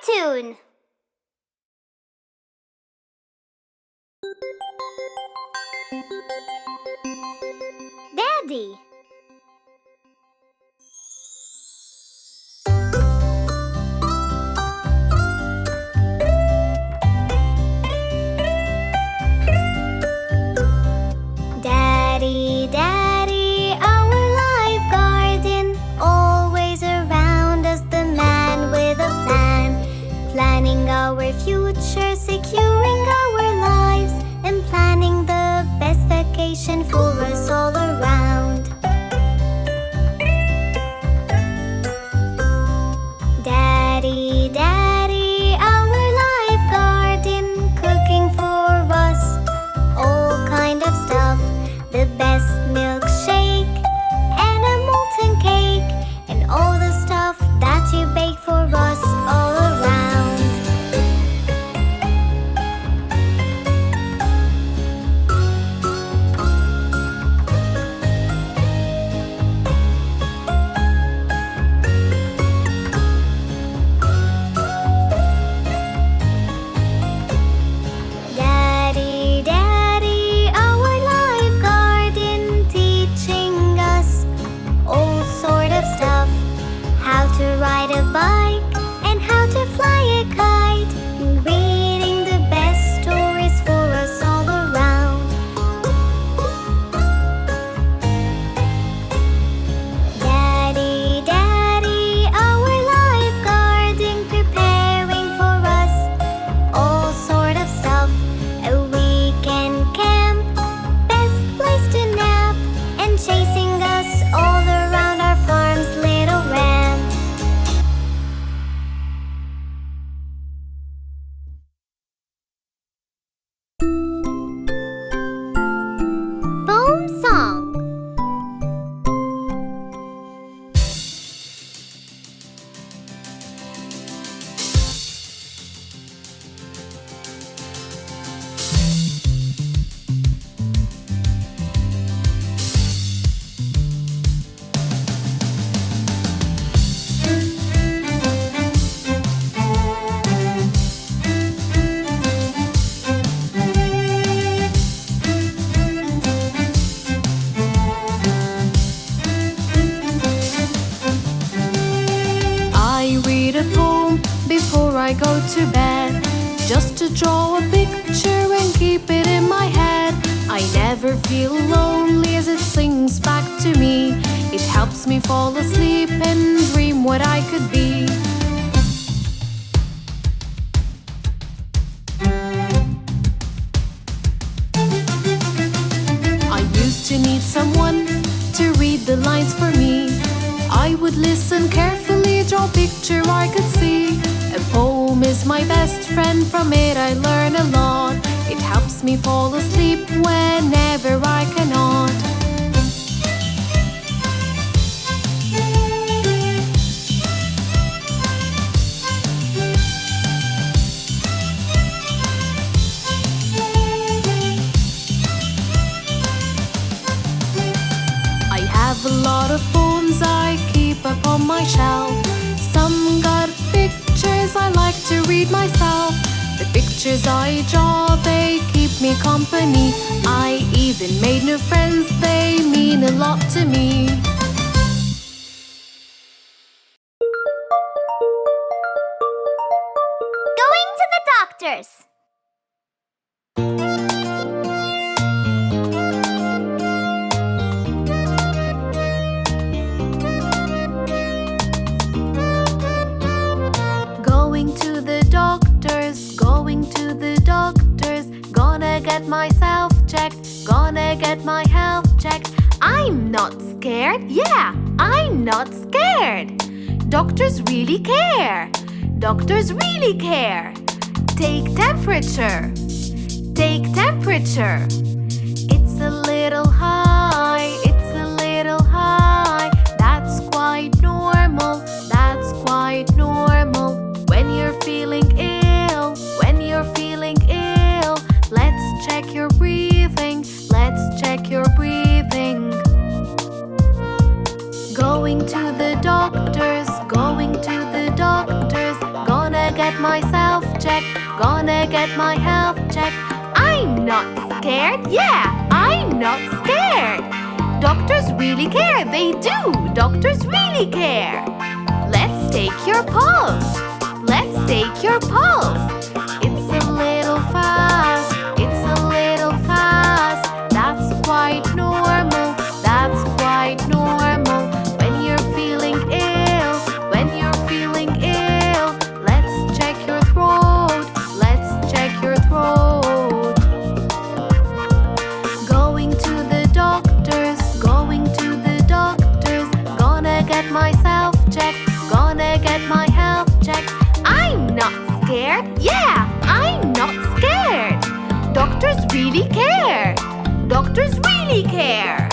cartoon. Daddy. Daddy, Daddy, our life garden, always around us, the man with a plan, planning our future, securing our lives, and planning the best vacation for us all around. Daddy, Daddy, our life garden, cooking for us all kind of stuff, the best milkshake and a molten cake, and all the stuff that you bake for us all around. Daddy, Daddy, our life garden, teaching us all sort of stuff, how to ride a bike and how to fly a kite, and reading the best stories for us all around. Daddy, Daddy, our life garden, preparing for us all sort of stuff, a weekend camp, best place to nap, and chasing us all around our farm's little ramp. Poem song. I read a poem before I go to bed, just to draw a picture and keep it in my head. I never feel lonely as it sings back to me. It helps me fall asleep and dream what I could be. I used to need someone to read the lines for me. I would listen carefully, draw a picture I could see. A poem is my best friend, from it I learn a lot. It helps me fall asleep whenever I cannot. I have a lot of poems I keep up on my shelf. Some got pictures I like to read myself. The pictures I draw, they keep me company. I even made new friends, they mean a lot to me. Going to the doctor's. Going to the doctor's, going to the doctor's. Gonna get myself checked, gonna get my health checked. I'm not scared, yeah, I'm not scared. Doctors really care, doctors really care. Take temperature, take temperature. It's a little high, it's a little high. That's quite normal, that's quite normal. When you're feeling ill, when you're feeling ill, let's check your breathing, let's check your breathing. Going to the doctor's, going to the doctor's. Gonna get get myself checked. Gonna get my health checked. I'm not scared. Yeah, I'm not scared. Doctors really care. They do. Doctors really care. Let's take your pulse. Let's take your pulse. It's a little fast. It's a little fast. That's quite normal. That's quite normal. When you're feeling ill, when you're feeling ill, let's check your throat. Let's check your throat. Going to the doctors, going to the doctors. Gonna get myself checked. Gonna get my health checked. I'm not scared. Yeah, I'm not scared. Doctors really care. Doctors really care.